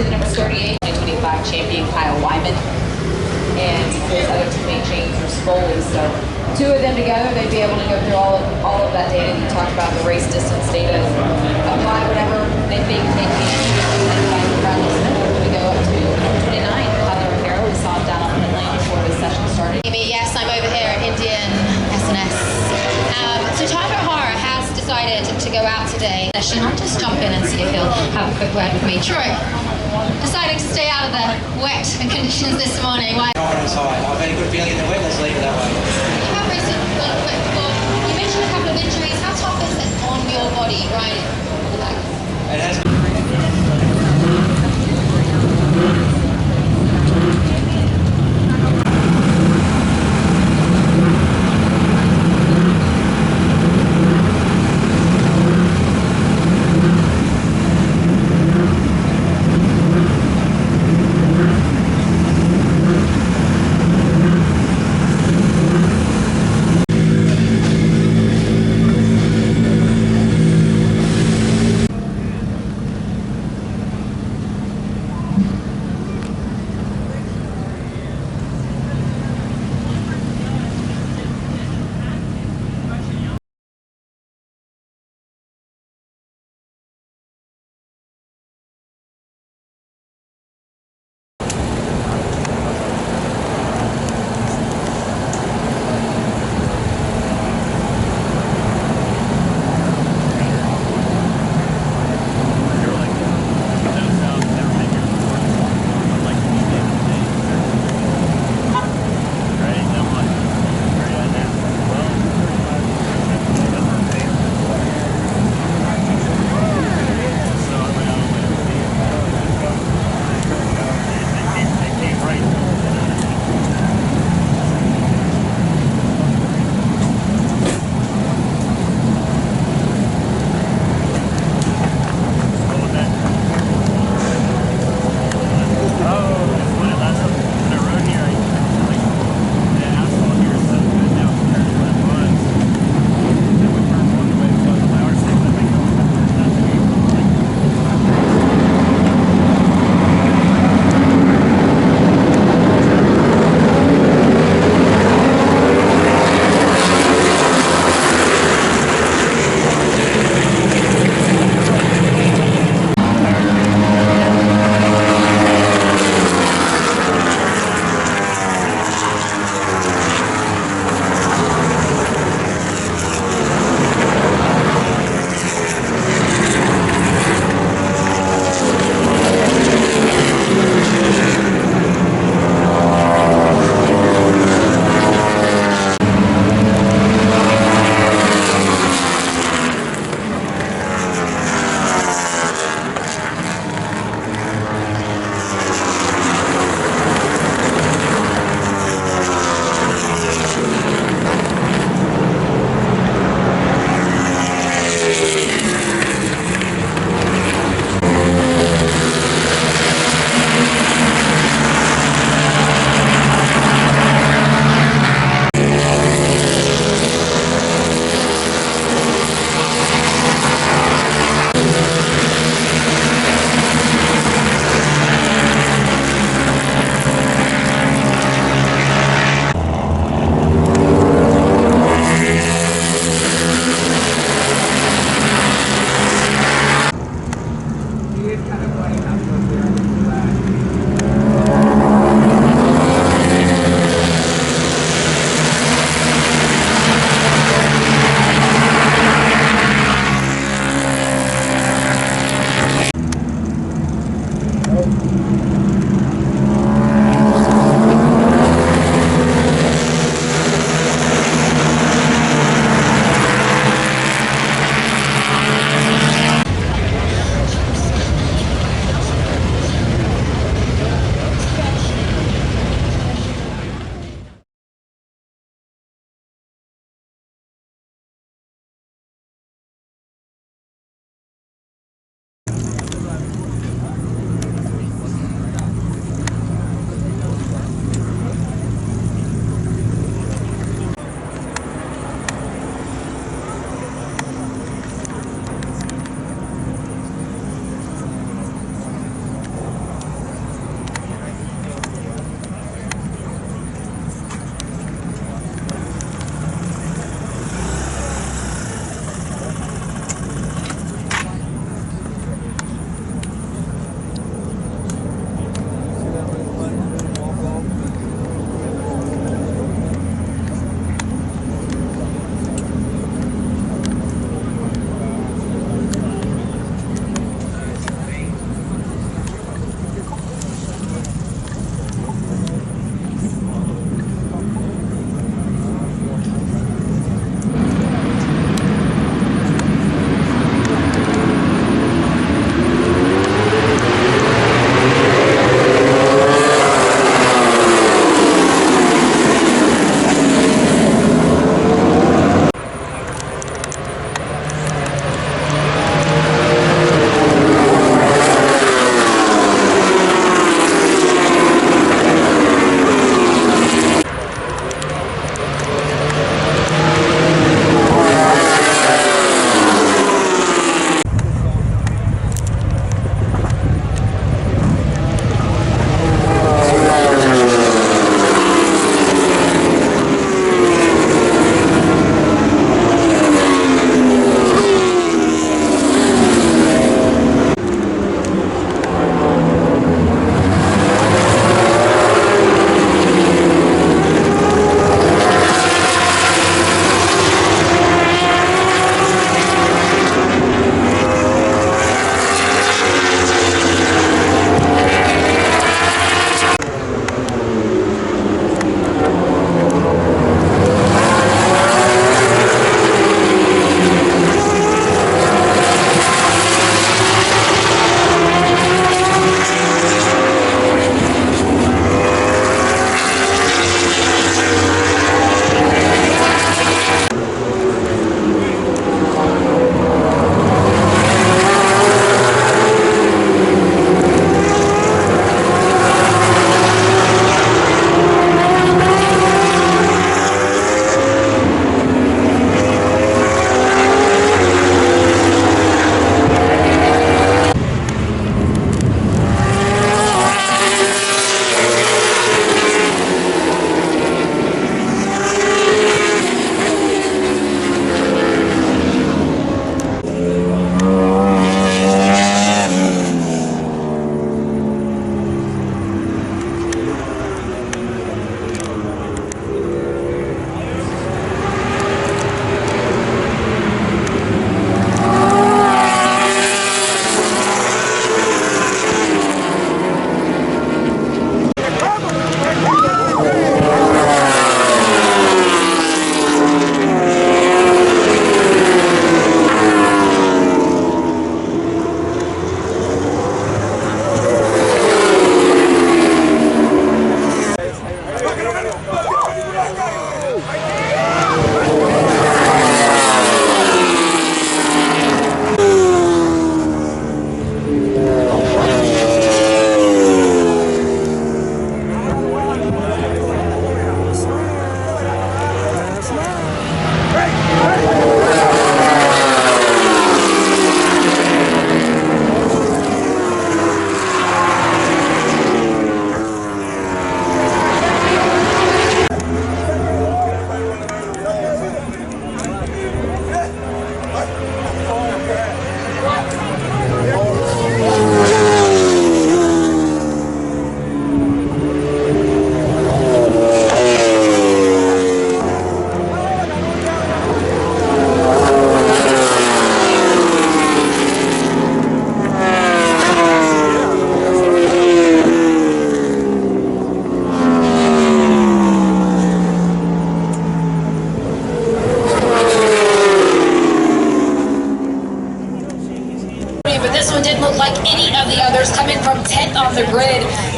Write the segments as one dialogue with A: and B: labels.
A: to the number 38, 2025 champion Kyle Wyman, and his other teammate James Spoley. So two of them together, they'd be able to go through all of that data. You talked about the race distance data, apply whatever they think they can we go up to 29. Tyler O'Hara, we saw him down on the pit lane before the session started.
B: Yes, I'm over here at Indian SNS. So Tyler O'Hara has decided to go out today. I'll just jump in and see if he'll have a quick word with me. Troy, deciding to stay out of the wet conditions this morning. Why?
C: Confidence high. I've had a good feeling in the wet. Let's leave it that way.
B: You have raced before. You mentioned a couple of injuries. How tough is it on your body, right?
C: It has.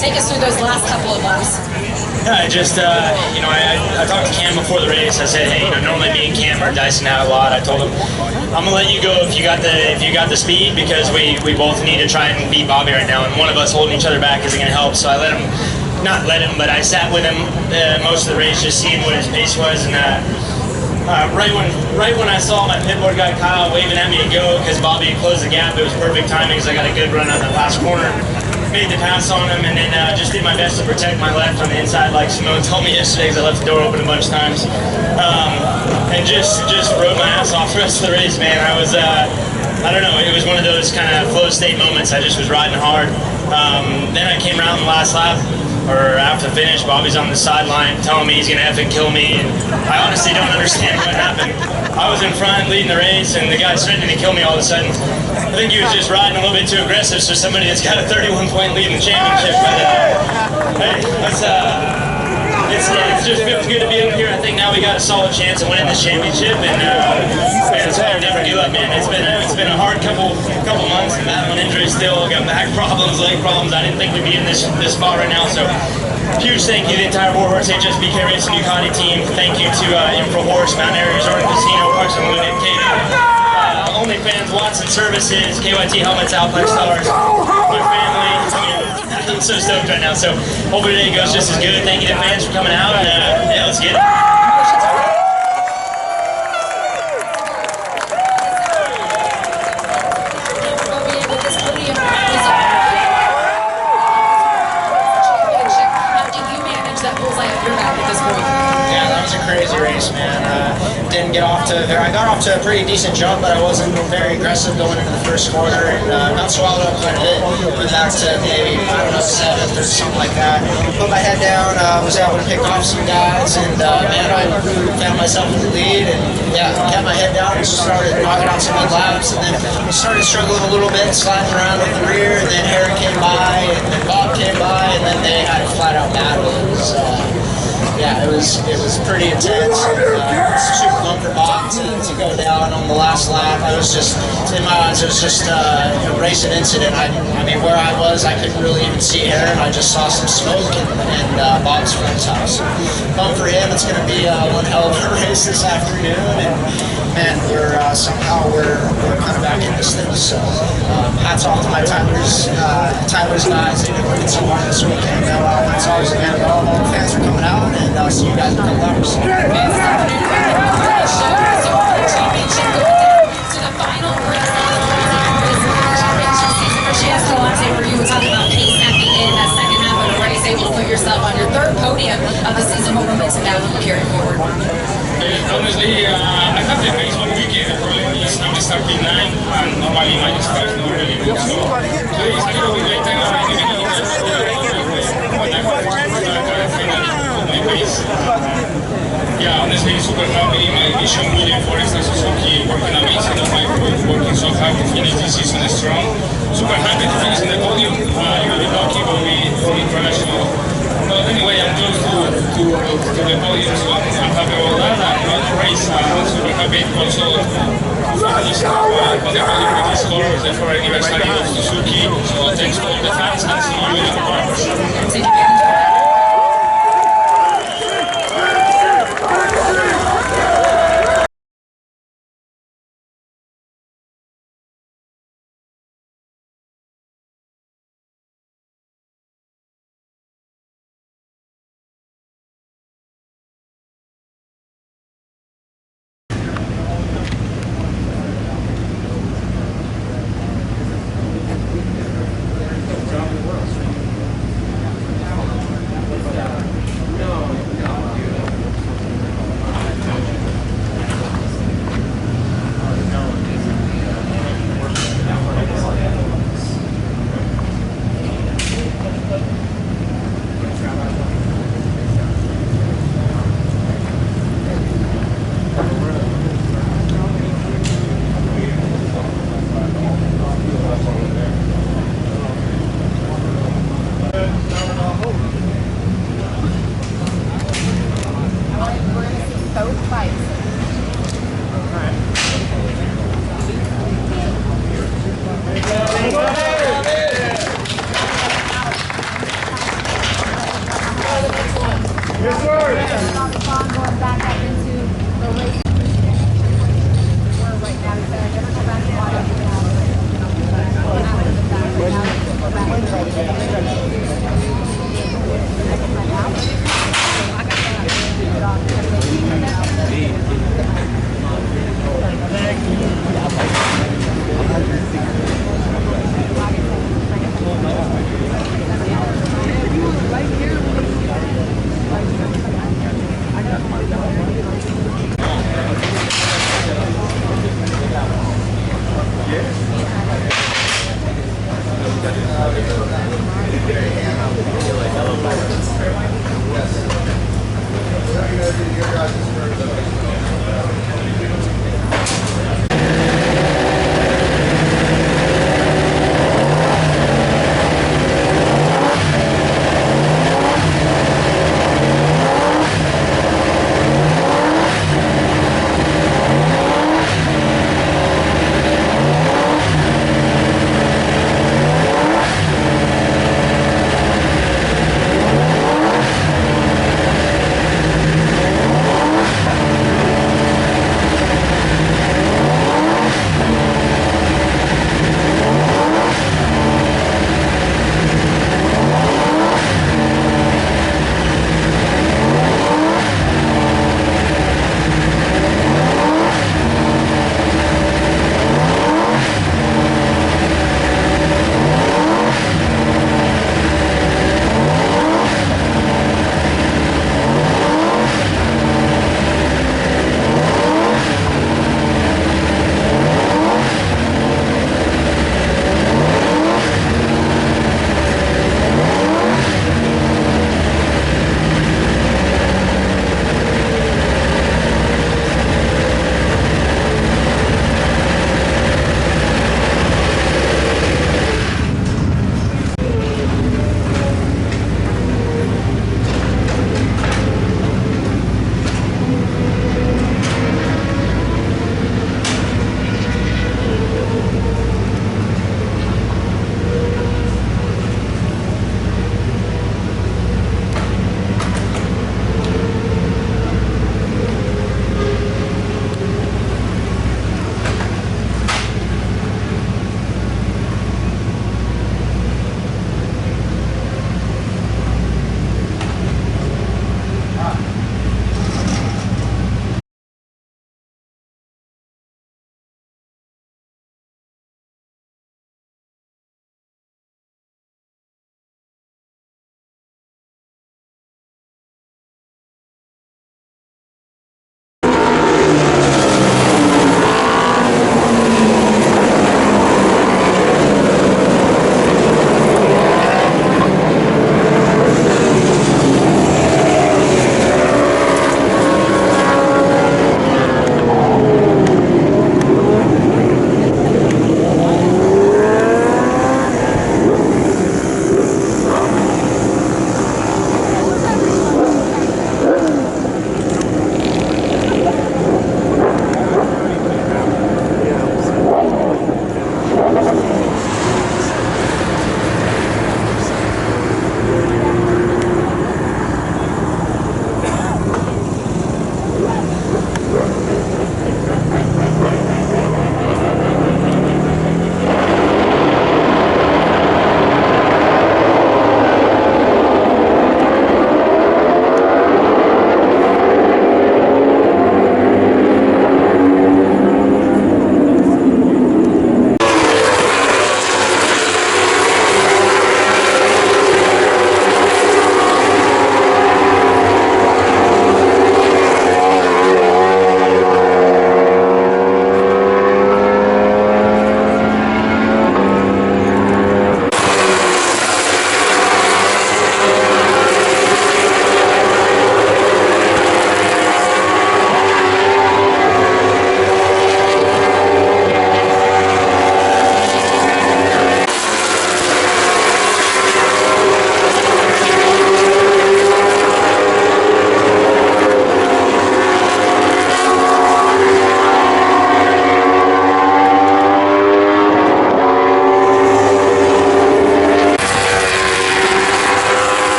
B: Take us through those last couple of laps.
D: Yeah, I just, you know, I talked to Cam before the race. I said, hey, you know, normally me and Cam are dicing out a lot. I told him, I'm gonna let you go if you got the speed, because we both need to try and beat Bobby right now, and one of us holding each other back isn't gonna help. So I but I sat with him most of the race, just seeing what his pace was, and right when I saw my pitboard guy Kyle waving at me to go because Bobby had closed the gap, it was perfect timing because I got a good run on that last corner. Made the pass on him, and then just did my best to protect my left on the inside, like Simone told me yesterday, because I left the door open a bunch of times, and just rode my ass off the rest of the race, man. I was, I don't know, it was one of those kind of flow state moments. I just was riding hard. Then I came around the last lap, or after the finish, Bobby's on the sideline telling me he's gonna effing kill me, and I honestly don't understand what happened. I was in front leading the race, and the guy's threatening to kill me all of a sudden. I think he was just riding a little bit too aggressive for somebody that's got a 31-point lead in the championship. But hey, it just feels good to be up here. I think now we got a solid chance of winning this championship, and it's hard to never give up, man. It's been a hard couple months, and battling injuries still. Got back problems, leg problems. I didn't think we'd be in this spot right now. So huge thank you to the entire Warhorse HSBK Racing Ducati team. Thank you to InfraHorse, Mountain Area Resort and Casino, Parks and Unlimited Catering, OnlyFans, Watson Services, KYT Helmets, Alplex Stars, my family. I'm so stoked right now. So hopefully today goes just as good. Thank you to fans for coming out, and yeah, let's get it.
E: Crazy race, man. Didn't get off to I got off to a pretty decent jump, but I wasn't very aggressive going into the first corner, and got swallowed up quite a bit. Went back to maybe, I don't know, 7th or something like that. Put my head down, was able to pick off some guys, and man, I found myself in the lead, and yeah, kept my head down and just started knocking out some good laps, and then started struggling a little bit, sliding around with the rear, and then Harry came by, and then Bob came by, and then they had a flat-out battle. Yeah, it was pretty intense. Super bumper Bob to go down on the last lap. I was just, in my eyes, it was just a racing incident. I mean, where I was, I couldn't really even see Aaron. I just saw some smoke and Bob's friend's house. Bump for him. It's going to be one hell of a race this afternoon. And man, we're somehow we're kind of back in this thing. So hats off to my Tyler's guys. They've been working so hard this weekend. That's always a man. All the fans are coming out, and I'll see you guys in a couple hours.
B: Yourself on your third podium of the season. What moments of that will carry forward?
F: Honestly, I have the race one weekend. I'm starting 9, and normally my stars don't really move. So it's a little bit later. Yeah, honestly, super happy. My vision moving for Suzuki working amazing. My group working so hard to finish this season strong. Super happy to finish in the podium. Really lucky, but we crashed. But anyway, I'm close to the podium, so I'm happy about that. And about the race, I'm super happy also to finish on the podium with this score. Therefore, I give a shout out to Suzuki. So thanks to all the fans, and see you in the park.
G: going back up into the race. We're right now, so I never go back to water.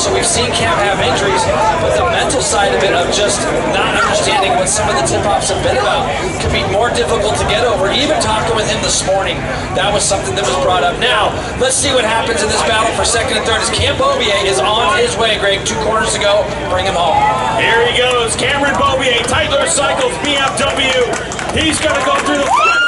H: So we've seen Cam have injuries, but the mental side of it, of just not understanding what some of the tip-offs have been about, can be more difficult to get over. Even talking with him this morning, that was something that was brought up. Now, let's see what happens in this battle for second and third as Cam Beaubier is on his way, Greg. 2 corners to go, bring him home.
I: Here he goes, Cameron Beaubier, Tyler Cycles, BMW. He's going to go through the final.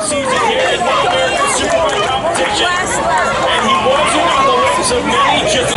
I: Season here in MotoAmerica Superbike competition, and he wasn't on the lips of many just.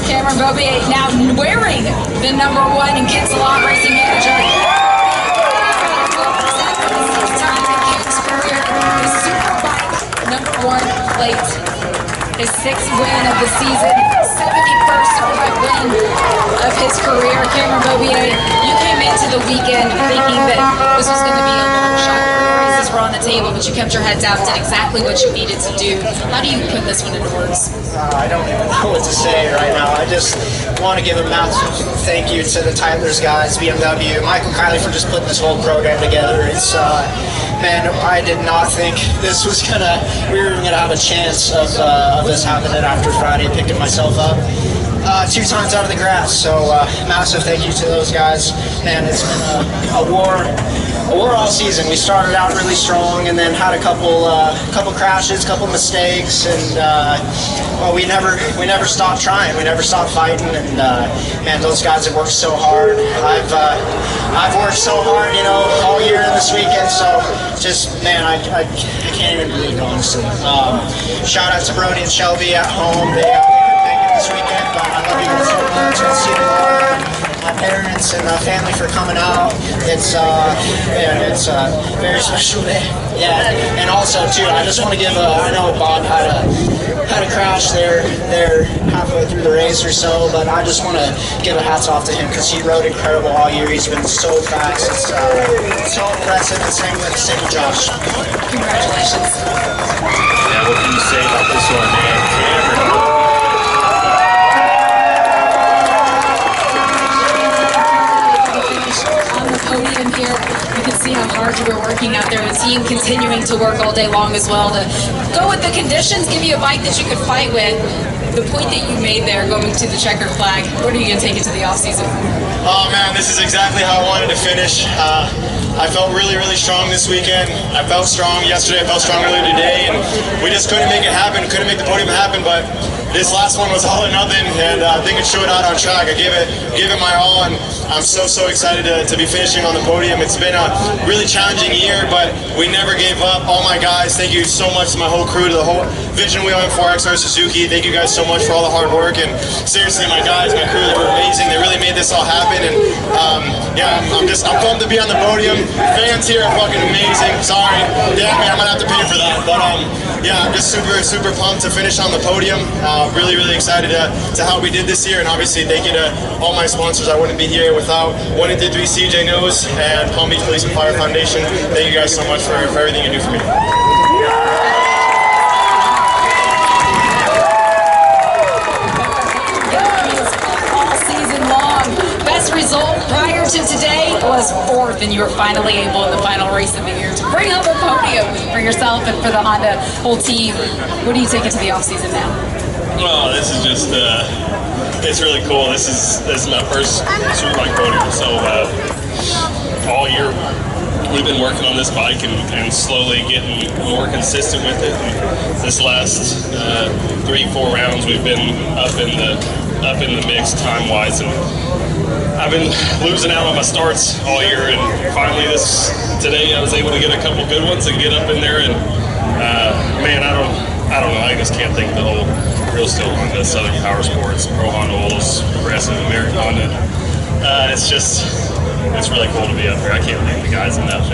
A: Cameron Beaubier now wearing the #1 in Kids Salon Racing Manager. His career, his Superbike #1 plate, his 6th win of the season, 71st Superbike win of his career. Cameron Beaubier, you came into the weekend thinking that this was going to be a long shot. Races were on the table, but you kept your head down, did exactly what you needed to do. How do you put this one into words?
E: I don't even know what to say right now. I just want to give a massive thank you to the Tyler's guys, BMW, Michael Kiley for just putting this whole program together. It's man, I did not think this was we were gonna have a chance of this happening after Friday, picking myself up 2 times out of the grass. So massive thank you to those guys. Man, it's been a war all season. We started out really strong and then had a couple crashes, couple mistakes, and well, we never stopped trying. We never stopped fighting, and man, those guys have worked so hard. I've worked so hard, you know, all year and this weekend. So just man, I can't even believe it, honestly. Shout out to Brody and Shelby at home. They couldn't make it this weekend, but I love you guys so much. I'll see you tomorrow. My parents and family for coming out. It's it's a very special day. Yeah, and also too, I just want to give I know Bob had a crash there halfway through the race or so, but I just want to give a hats off to him because he rode incredible all year. He's been so fast. It's so impressive. And same with Josh.
A: Congratulations.
I: Now, what can you say about this one, man? Cameron.
A: Podium here, you can see how hard you were working out there. The team continuing to work all day long as well to go with the conditions, give you a bike that you could fight with. The point that you made there, going to the checkered flag, what are you going to take into the offseason?
F: Oh man, this is exactly how I wanted to finish. I felt really, really strong this weekend. I felt strong yesterday, I felt strong earlier today, and we just couldn't make it happen, couldn't make the podium happen, but this last one was all or nothing, and I think it showed out on track. I gave it my all, and I'm so excited to be finishing on the podium. It's been a really challenging year, but we never gave up. All my guys, thank you so much to my whole crew, to the whole Vision Wheel and 4XR Suzuki. Thank you guys so much for all the hard work, and seriously, my guys, my crew, they were amazing. They really made this all happen, and yeah, I'm pumped to be on the podium. Fans here are fucking amazing. Sorry, damn man, I'm gonna have to pay for that, but yeah, I'm just super pumped to finish on the podium. Really excited to how we did this year, and obviously thank you to all my sponsors. I wouldn't be here without 1-3 CJ Knows and Palm Beach Police and Fire Foundation. Thank you guys so much for everything you do for me.
J: today was fourth, and you were finally able in the final race of the year to bring up a podium for yourself and for the Honda whole team. What do you take into the offseason now?
F: Well, this is just, it's really cool. This is my first Superbike podium, so all year we've been working on this bike and slowly getting more consistent with it. And this last 3-4 rounds, we've been up in the mix time-wise, and I've been losing out on my starts all year. And finally, today, I was able to get a couple good ones and get up in there. And man, I don't know. I just can't think of the whole real still Honda, Southern Power Sports, Pro Honda Oils, Progressive, American Honda. It's really cool to be up here. I can't thank the guys enough.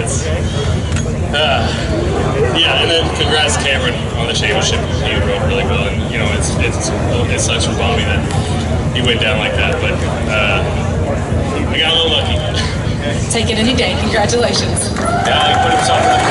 F: Yeah, and then congrats Cameron on the championship. He rode really well, and you know it sucks for Bobby that he went down like that, but I got a little lucky.
J: Take it any day. Congratulations.
F: Yeah, he put himself in the